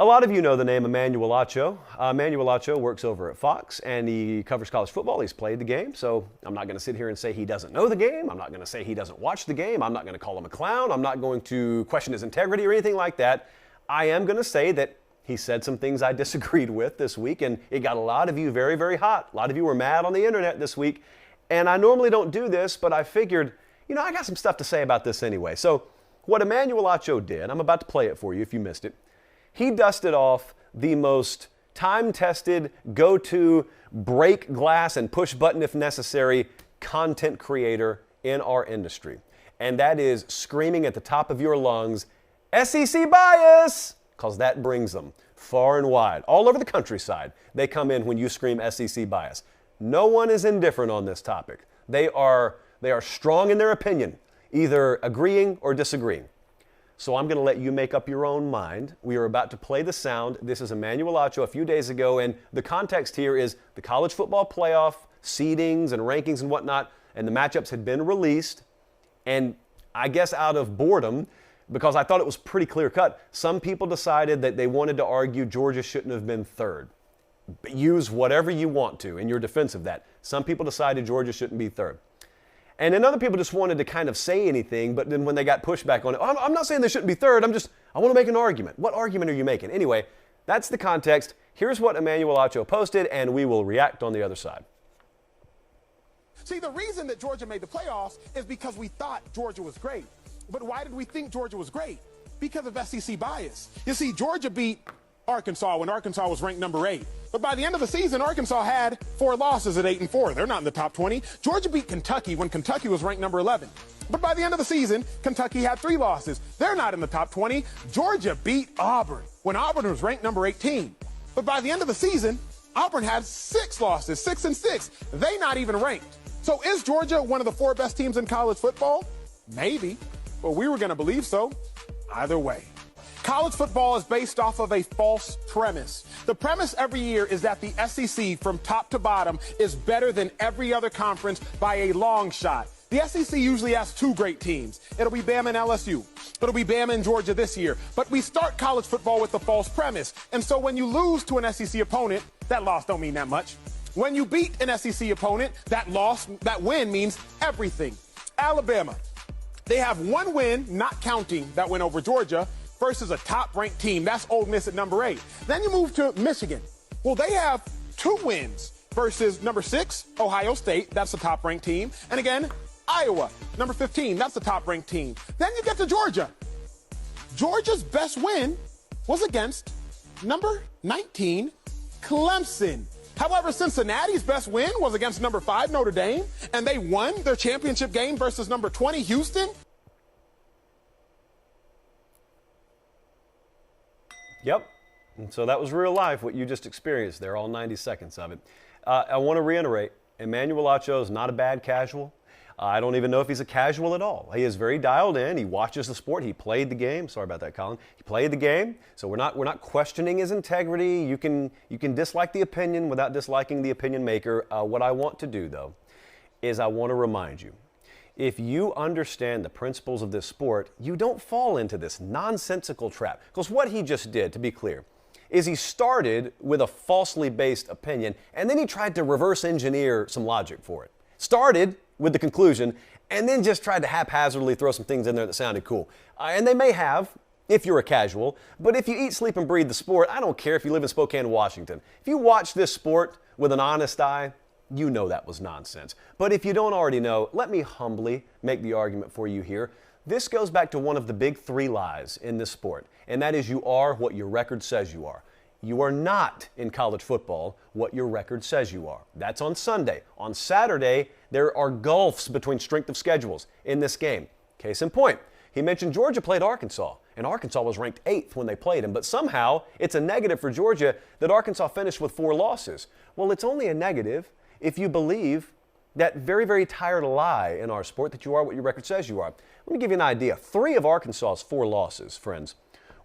A lot of you know the name Emmanuel Acho. Emmanuel Acho works over at Fox, and he covers college football. He's played the game, so I'm not going to sit here and say he doesn't know the game. I'm not going to say he doesn't watch the game. I'm not going to call him a clown. I'm not going to question his integrity or anything like that. I am going to say that he said some things I disagreed with this week, and it got a lot of you very, very hot. A lot of you were mad on the internet this week, and I normally don't do this, but I figured, I got some stuff to say about this anyway. So what Emmanuel Acho did, I'm about to play it for you if you missed it. He dusted off the most time-tested, go-to, break glass and push button if necessary content creator in our industry. And that is screaming at the top of your lungs, SEC bias, because that brings them far and wide. All over the countryside, they come in when you scream SEC bias. No one is indifferent on this topic. They are strong in their opinion, either agreeing or disagreeing. So I'm going to let you make up your own mind. We are about to play the sound. This is Emmanuel Acho a few days ago, and the context here is the college football playoff seedings and rankings and whatnot, and the matchups had been released. And I guess out of boredom, because I thought it was pretty clear cut, some people decided that they wanted to argue Georgia shouldn't have been third. Use whatever you want to in your defense of that. Some people decided Georgia shouldn't be third. And then other people just wanted to kind of say anything, but then when they got pushback on it, I'm not saying they shouldn't be third, I want to make an argument. What argument are you making? Anyway, that's the context. Here's what Emmanuel Acho posted, and we will react on the other side. See, the reason that Georgia made the playoffs is because we thought Georgia was great. But why did we think Georgia was great? Because of SEC bias. You see, Georgia beat Arkansas when Arkansas was ranked number 8. But by the end of the season, Arkansas had 4 losses at 8-4. They're not in the top 20. Georgia beat Kentucky when Kentucky was ranked number 11. But by the end of the season, Kentucky had 3 losses. They're not in the top 20. Georgia beat Auburn when Auburn was ranked number 18. But by the end of the season, Auburn had 6 losses, 6-6. They not even ranked. So is Georgia one of the 4 best teams in college football? Maybe. But we were going to believe so either way. College football is based off of a false premise. The premise every year is that the SEC from top to bottom is better than every other conference by a long shot. The SEC usually has 2 great teams. It'll be Bama and LSU. It'll be Bama and Georgia this year. But we start college football with the false premise. And so when you lose to an SEC opponent, that loss don't mean that much. When you beat an SEC opponent, that win means everything. Alabama, they have 1 win, not counting that win over Georgia, versus a top-ranked team. That's Ole Miss at number 8. Then you move to Michigan. Well, they have 2 wins versus number 6, Ohio State. That's the top-ranked team. And again, Iowa, number 15. That's the top-ranked team. Then you get to Georgia. Georgia's best win was against number 19, Clemson. However, Cincinnati's best win was against number 5, Notre Dame, and they won their championship game versus number 20, Houston. Yep. And so that was real life, what you just experienced there, all 90 seconds of it. I want to reiterate, Emmanuel Acho is not a bad casual. I don't even know if he's a casual at all. He is very dialed in. He watches the sport. He played the game. Sorry about that, Colin. He played the game. So we're not questioning his integrity. You can dislike the opinion without disliking the opinion maker. What I want to do, though, is I want to remind you, if you understand the principles of this sport, you don't fall into this nonsensical trap. Because what he just did, to be clear, is he started with a falsely based opinion, and then he tried to reverse engineer some logic for it. Started with the conclusion, and then just tried to haphazardly throw some things in there that sounded cool. And they may have, if you're a casual, but if you eat, sleep, and breathe the sport, I don't care if you live in Spokane, Washington. If you watch this sport with an honest eye, you know that was nonsense. But if you don't already know, let me humbly make the argument for you here. This goes back to one of the big 3 lies in this sport, and that is you are what your record says you are. You are not in college football what your record says you are. That's on Sunday. On Saturday, there are gulfs between strength of schedules in this game. Case in point, he mentioned Georgia played Arkansas, and Arkansas was ranked 8th when they played him, but somehow it's a negative for Georgia that Arkansas finished with 4 losses. Well, it's only a negative if you believe that very, very tired lie in our sport that you are what your record says you are. Let me give you an idea. 3 of Arkansas's 4 losses, friends,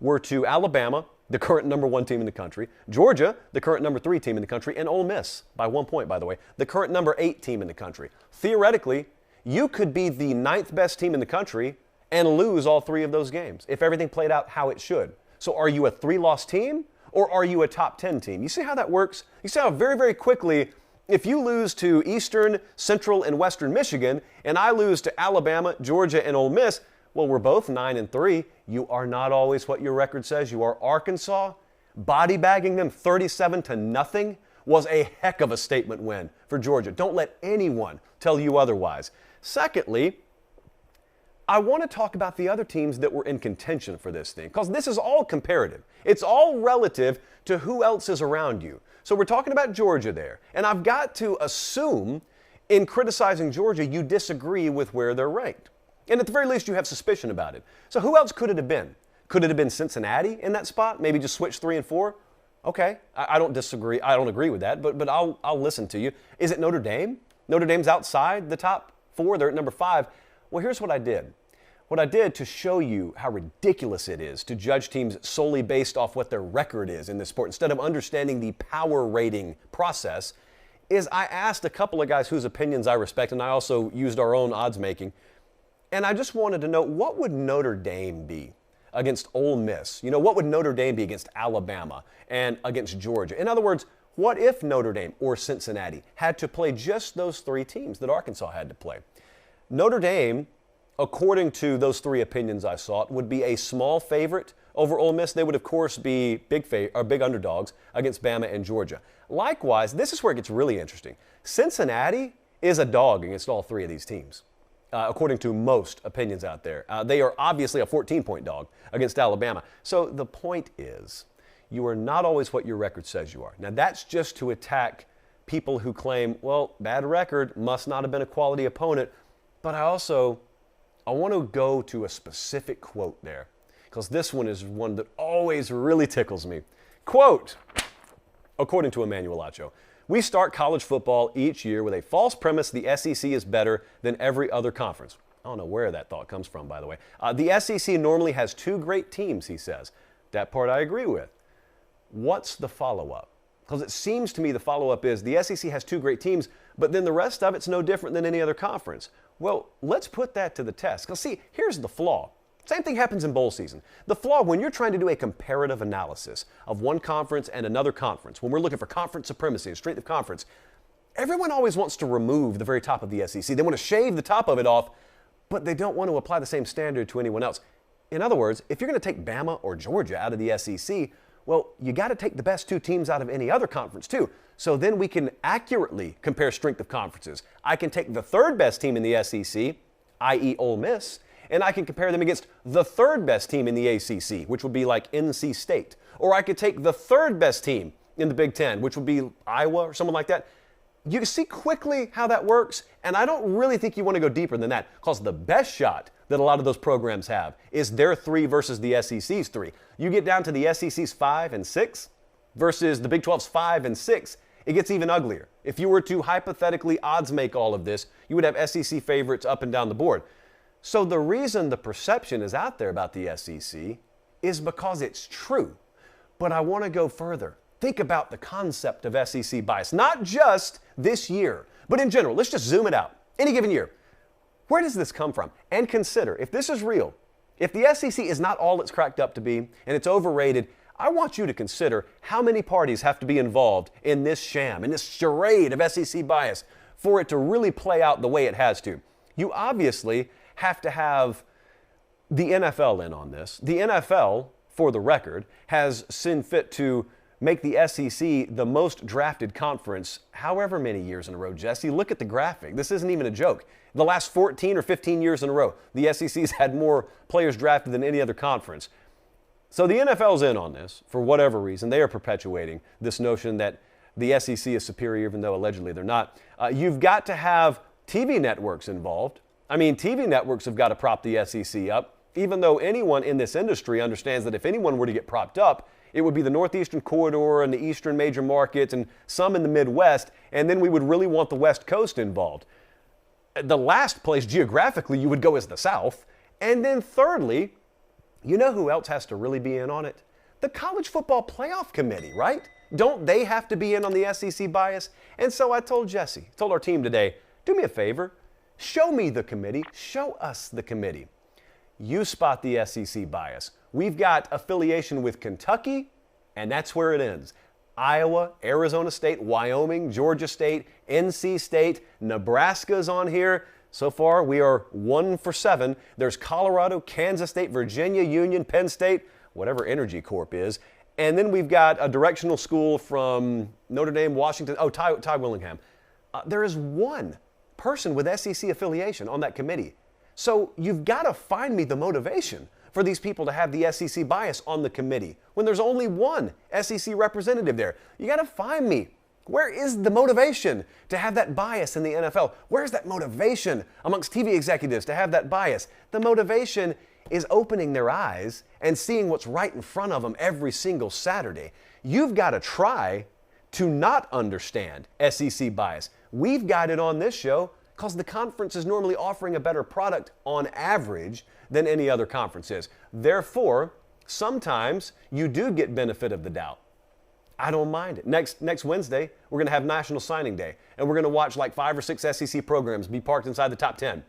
were to Alabama, the current number 1 team in the country, Georgia, the current number 3 team in the country, and Ole Miss, by 1 point, by the way, the current number 8 team in the country. Theoretically, you could be the 9th best team in the country and lose all 3 of those games if everything played out how it should. So are you a 3-loss team or are you a top 10 team? You see how that works? You see how very, very quickly, if you lose to Eastern, Central, and Western Michigan, and I lose to Alabama, Georgia, and Ole Miss, well, we're both 9-3. You are not always what your record says. You are Arkansas. Body bagging them 37-0 was a heck of a statement win for Georgia. Don't let anyone tell you otherwise. Secondly, I want to talk about the other teams that were in contention for this thing, because this is all comparative. It's all relative to who else is around you. So we're talking about Georgia there, and I've got to assume in criticizing Georgia, you disagree with where they're ranked. And at the very least, you have suspicion about it. So who else could it have been? Could it have been Cincinnati in that spot? Maybe just switch 3 and 4? Okay, I don't disagree. I don't agree with that, but I'll listen to you. Is it Notre Dame? Notre Dame's outside the top 4. They're at number 5. Well, here's what I did. What I did to show you how ridiculous it is to judge teams solely based off what their record is in this sport instead of understanding the power rating process is I asked a couple of guys whose opinions I respect, and I also used our own odds making. And I just wanted to know, what would Notre Dame be against Ole Miss? You know, what would Notre Dame be against Alabama and against Georgia? In other words, what if Notre Dame or Cincinnati had to play just those 3 teams that Arkansas had to play? Notre Dame, according to those 3 opinions I sought, would be a small favorite over Ole Miss. They would, of course, be big underdogs against Bama and Georgia. Likewise, this is where it gets really interesting. Cincinnati is a dog against all 3 of these teams. According to most opinions out there. They are obviously a 14-point dog against Alabama. So the point is, you are not always what your record says you are. Now, that's just to attack people who claim, well, bad record, must not have been a quality opponent. But I want to go to a specific quote there, because this one is one that always really tickles me. Quote, according to Emmanuel Acho, "We start college football each year with a false premise the SEC is better than every other conference." I don't know where that thought comes from, by the way. The SEC normally has 2 great teams, he says. That part I agree with. What's the follow-up? Because it seems to me the follow-up is the SEC has 2 great teams, but then the rest of it's no different than any other conference. Well, let's put that to the test. Because see, here's the flaw. Same thing happens in bowl season. The flaw when you're trying to do a comparative analysis of one conference and another conference, when we're looking for conference supremacy and strength of conference, everyone always wants to remove the very top of the SEC. They want to shave the top of it off, but they don't want to apply the same standard to anyone else. In other words, if you're going to take Bama or Georgia out of the SEC, well, you got to take the best 2 teams out of any other conference too. So then we can accurately compare strength of conferences. I can take the 3rd best team in the SEC, i.e. Ole Miss, and I can compare them against the 3rd best team in the ACC, which would be like NC State. Or I could take the 3rd best team in the Big Ten, which would be Iowa or someone like that. You can see quickly how that works, and I don't really think you want to go deeper than that, because the best shot that a lot of those programs have is their 3 versus the SEC's 3. You get down to the SEC's 5 and 6 versus the Big 12's 5 and 6, it gets even uglier. If you were to hypothetically odds make all of this, you would have SEC favorites up and down the board. So the reason the perception is out there about the SEC is because it's true. But I want to go further. Think about the concept of SEC bias, not just this year, but in general. Let's just zoom it out. Any given year. Where does this come from? And consider, if this is real, if the SEC is not all it's cracked up to be and it's overrated, I want you to consider how many parties have to be involved in this sham, in this charade of SEC bias for it to really play out the way it has to. You obviously have to have the NFL in on this. The NFL, for the record, has seen fit to make the SEC the most drafted conference however many years in a row. Jesse, look at the graphic. This isn't even a joke. The last 14 or 15 years in a row, the SEC's had more players drafted than any other conference. So the NFL's in on this for whatever reason. They are perpetuating this notion that the SEC is superior, even though allegedly they're not. You've got to have TV networks involved. I mean, TV networks have got to prop the SEC up, even though anyone in this industry understands that if anyone were to get propped up, it would be the Northeastern Corridor and the Eastern major markets and some in the Midwest, and then we would really want the West Coast involved. The last place geographically you would go is the South. And then thirdly, you know who else has to really be in on it? The College Football Playoff Committee, right? Don't they have to be in on the SEC bias? And so I told Jesse, told our team today, do me a favor, show me the committee, show us the committee. You spot the SEC bias. we've got affiliation with Kentucky, and that's where it ends. Iowa, Arizona State, Wyoming, Georgia State, NC State, Nebraska's on here. So far, we are 1 for 7. There's Colorado, Kansas State, Virginia, Union, Penn State, whatever Energy Corp is. And then we've got a directional school from Notre Dame, Washington. Oh, Ty Willingham. There is one person with SEC affiliation on that committee. So you've got to find me the motivation for these people to have the SEC bias on the committee when there's only one SEC representative there. You got to find me. Where is the motivation to have that bias in the NFL? Where's that motivation amongst TV executives to have that bias? The motivation is opening their eyes and seeing what's right in front of them every single Saturday. You've got to try to not understand SEC bias. We've got it on this show because the conference is normally offering a better product on average than any other conference is. Therefore, sometimes you do get benefit of the doubt. I don't mind it. Next Wednesday, we're going to have National Signing Day, and we're going to watch like 5 or 6 SEC programs be parked inside the top 10.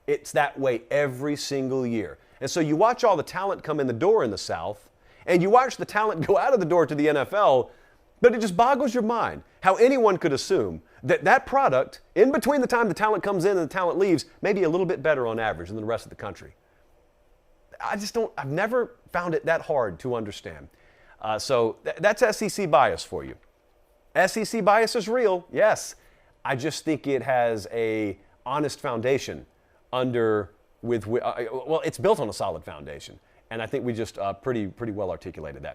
It's that way every single year. And so you watch all the talent come in the door in the South, and you watch the talent go out of the door to the NFL, but it just boggles your mind how anyone could assume that that product, in between the time the talent comes in and the talent leaves, may be a little bit better on average than the rest of the country. I've never found it that hard to understand. So that's SEC bias for you. SEC bias is real, yes. I just think it has a honest foundation well, it's built on a solid foundation. And I think we just pretty well articulated that.